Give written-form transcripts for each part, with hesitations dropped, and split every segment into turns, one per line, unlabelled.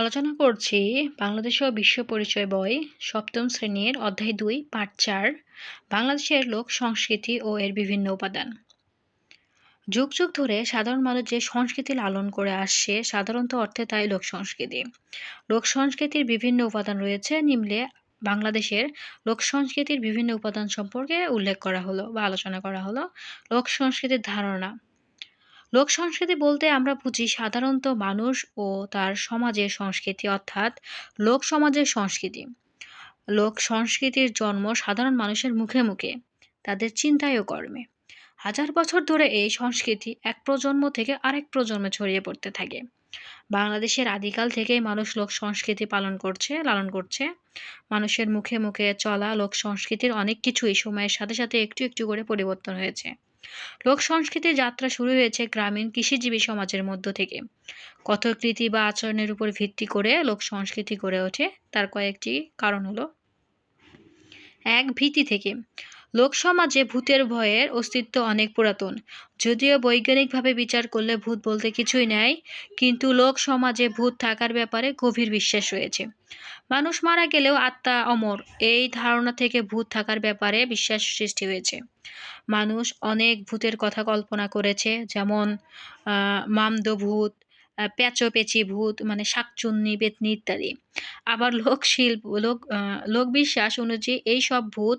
আলোচনা করছি বাংলাদেশ ও বিশ্ব পরিচয় বই সপ্তম শ্রেণীর অধ্যায় ২ পাঠ ৪ বাংলাদেশের লোক সংস্কৃতি ও এর বিভিন্ন উপাদান। যুগ যুগ ধরে সাধারণ মানুষ যে সংস্কৃতি লালন করে আসছে সাধারণত অর্থে তাই লোক সংস্কৃতি। লোক সংস্কৃতির বিভিন্ন উপাদান রয়েছে নিম্নে বাংলাদেশের লোক সংস্কৃতির বিভিন্ন উপাদান সম্পর্কে উল্লেখ করা হলো বা আলোচনা করা হলো। লোক সংস্কৃতির ধারণা। লোক সংস্কৃতি বলতে আমরা বুঝি সাধারণত মানুষ ও তার সমাজের সংস্কৃতি অর্থাৎ লোক সমাজের সংস্কৃতি। লোক সংস্কৃতির জন্ম সাধারণ মানুষের মুখে মুখে, তাদের চিন্তায় ও কর্মে। হাজার বছর ধরে এই সংস্কৃতি এক প্রজন্ম থেকে আরেক প্রজন্মে ছড়িয়ে পড়তে থাকে। বাংলাদেশের আদিকাল থেকেই মানুষ লোক সংস্কৃতি লালন করছে। মানুষের মুখে মুখে চলা লোক সংস্কৃতির অনেক কিছুই সময়ের সাথে সাথে একটু একটু করে পরিবর্তন হয়েছে। লোক সংস্কৃতির যাত্রা শুরু হয়েছে গ্রামীণ কৃষিজীবী সমাজের মধ্য থেকে। কথক রীতি বা আচরণের উপর ভিত্তি করে লোক সংস্কৃতি গড়ে ওঠে। তার কয়েকটি কারণ হলো: এক, ভীতি থেকে। লোক সমাজে ভূতের ভয়ের অস্তিত্ব অনেক পুরাতন। যদিও বৈজ্ঞানিকভাবে বিচার করলে ভূত বলতে কিছুই নাই, কিন্তু লোক সমাজে ভূত থাকার ব্যাপারে গভীর বিশ্বাস রয়েছে। মানুষ মারা গেলেও আত্মা অমর, এই ধারণা থেকে ভূত থাকার ব্যাপারে বিশ্বাস সৃষ্টি হয়েছে। মানুষ অনেক ভূতের কথা কল্পনা করেছে, যেমন মামদভূত, পেঁচো-পেঁচি ভূত মানে শাকচুন্নি, পেতনি ইত্যাদি। আবার লোকবিশ্বাস অনুযায়ী এই সব ভূত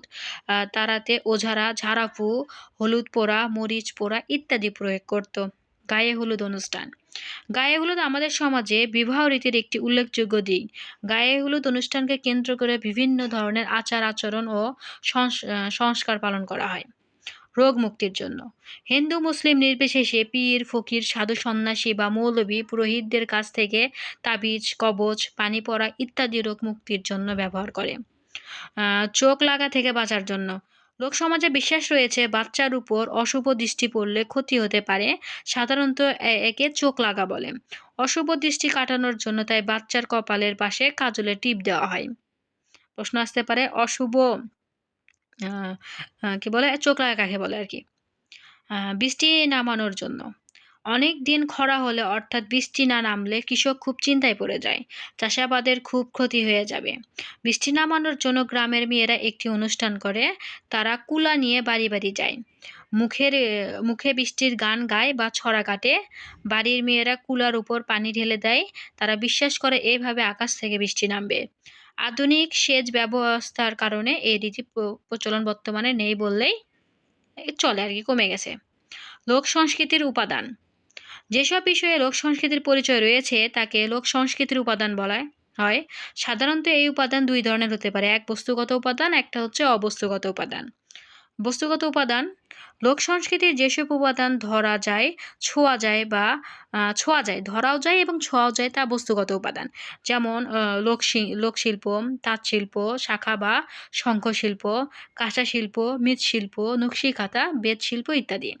তাড়াতে ওঝারা ঝাড়াফু, হলুদ পোড়া, মরিচ পোড়া ইত্যাদি প্রয়োগ করত। গায়ে হলুদ অনুষ্ঠান। গায়ে হলুদ আমাদের সমাজে বিবাহ রীতির একটি উল্লেখযোগ্য দিক। গায়ে হলুদ অনুষ্ঠানকে কেন্দ্র করে বিভিন্ন ধরনের আচার আচরণ ও সংস্কার পালন করা হয় রোগ মুক্তির জন্য। হিন্দু মুসলিম নির্বিশেষে পীর ফকির সাধু সন্ন্যাসী বা মৌলবী পুরোহিতদের কাছ থেকে তাবিজ কবচ পানি পড়া ইত্যাদি রোগ মুক্তির জন্য ব্যবহার করে। চোখ লাগা থেকে বাঁচার জন্য। লোক সমাজে বিশ্বাস রয়েছে বাচ্চার উপর অশুভ দৃষ্টি পড়লে ক্ষতি হতে পারে, সাধারণত একে চোখ লাগা বলে। অশুভ দৃষ্টি কাটানোর জন্য তাই বাচ্চার কপালের পাশে কাজলের টিপ দেওয়া হয়। প্রশ্ন আসতে পারে অশুভ কি বলে, চোখ লাগা কাকে বলে আর কি। বৃষ্টি নামানোর জন্য। অনেক দিন খরা হলে অর্থাৎ বৃষ্টি না নামলে কৃষক খুব চিন্তায় পড়ে যায়, চাষাবাদের খুব ক্ষতি হয়ে যাবে। বৃষ্টি নামানোর জন্য গ্রামের মেয়েরা একটি অনুষ্ঠান করে, তারা কুলা নিয়ে বাড়ি বাড়ি যায়, মুখে বৃষ্টির গান গায় বা ছড়া কাটে। বাড়ির মেয়েরা কুলার উপর পানি ঢেলে দেয়, তারা বিশ্বাস করে এইভাবে আকাশ থেকে বৃষ্টি নামবে। আধুনিক সেচ ব্যবস্থার কারণে এই রীতি প্রচলন বর্তমানে নেই বললেই চলে আর কি, কমে গেছে। লোক সংস্কৃতির উপাদান। যেসব বিষয়ে লোক সংস্কৃতির পরিচয় রয়েছে তাকে লোক সংস্কৃতির উপাদান বলা হয়। সাধারণত এই উপাদান দুই ধরনের হতে পারে, এক বস্তুগত উপাদান, একটা হচ্ছে অবস্তুগত উপাদান। বস্তুগত উপাদান। লোক সংস্কৃতির যেসব উপাদান ধরা যায়, ছোঁয়া যায়, ধরাও যায় এবং ছোঁয়াও যায়, তা বস্তুগত উপাদান। যেমন লোকশিল্প, তাঁতশিল্প, শাঁখা বা শঙ্খশিল্প, কাঁচা শিল্প, মৃৎশিল্প, নকশিকাঁথা, বেতশিল্প ইত্যাদি।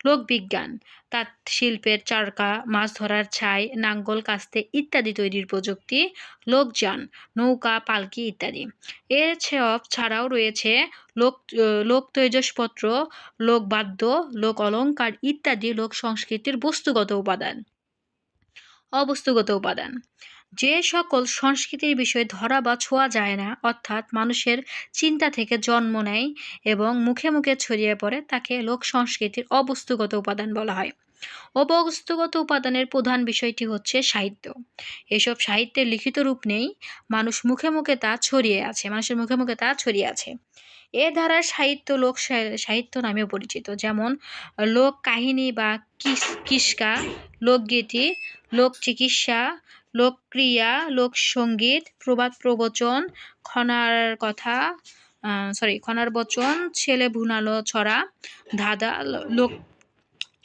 লোকবিজ্ঞান। তাঁত শিল্পের চারকা, মাছ ধরার ছাই, নাঙ্গল কাস্তে ইত্যাদি তৈরির প্রযুক্তি। লোকযান, নৌকা, পালকি ইত্যাদি। এসব ছাড়াও রয়েছে লোক তৈজসপত্র, লোকবাদ্য, লোক অলংকার ইত্যাদি লোক সংস্কৃতির বস্তুগত উপাদান। অবস্তুগত উপাদান। যে সকল সংস্কৃতির বিষয় ধরা বা ছোঁয়া যায় না, অর্থাৎ মানুষের চিন্তা থেকে জন্ম নেয় এবং মুখে মুখে ছড়িয়ে পড়ে, তাকে লোক সংস্কৃতির অবস্তুগত উপাদান বলা হয়। অবস্তুগত উপাদানের প্রধান বিষয়টি হচ্ছে সাহিত্য। এসব সাহিত্যের লিখিত রূপ নেই, মানুষের মুখে মুখে তা ছড়িয়ে আছে। এ ধারার সাহিত্য লোক সাহিত্য নামেও পরিচিত, যেমন লোক কাহিনী বা কিস্সা, লোকগীতি, লোক চিকিৎসা, লোকক্রিয়া, লোকসঙ্গীত, প্রবাদ প্রবচন, খনার বচন, ছেলে ভুনালো ছড়া, ধাঁধা, লোক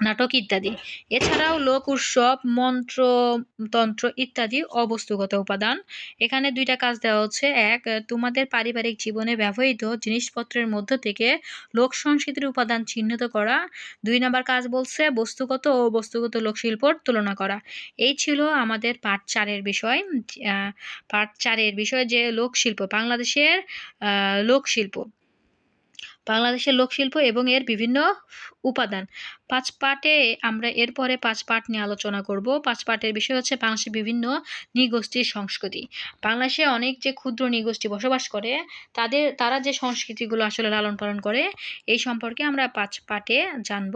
নাটক ইত্যাদি। এছাড়াও লোক উৎসব, মন্ত্রতন্ত্র ইত্যাদি অবস্তুগত উপাদান। এখানে দুইটা কাজ দেওয়া হচ্ছে, এক, তোমাদের পারিবারিক জীবনে ব্যবহৃত জিনিসপত্রের মধ্য থেকে লোক সংস্কৃতির উপাদান চিহ্নিত করা। ২ নম্বর কাজ বলছে বস্তুগত ও বস্তুগত লোকশিল্পর তুলনা করা। এই ছিল আমাদের পার্ট ৪-এর বিষয়। পার্ট ৪-এর বিষয় যে লোকশিল্প, বাংলাদেশের লোকশিল্প। বাংলাদেশের লোকশিল্প এবং এর বিভিন্ন উপাদান। ৫ পার্টে আমরা এরপরে ৫ পার্ট নিয়ে আলোচনা করব। ৫ পার্টের বিষয় হচ্ছে বাংলাদেশের বিভিন্ন নৃগোষ্ঠীর সংস্কৃতি। বাংলাদেশে অনেক যে ক্ষুদ্র নৃগোষ্ঠী বসবাস করে তারা যে সংস্কৃতিগুলো আসলে লালন পালন করে এই সম্পর্কে আমরা ৫ পার্টে জানব।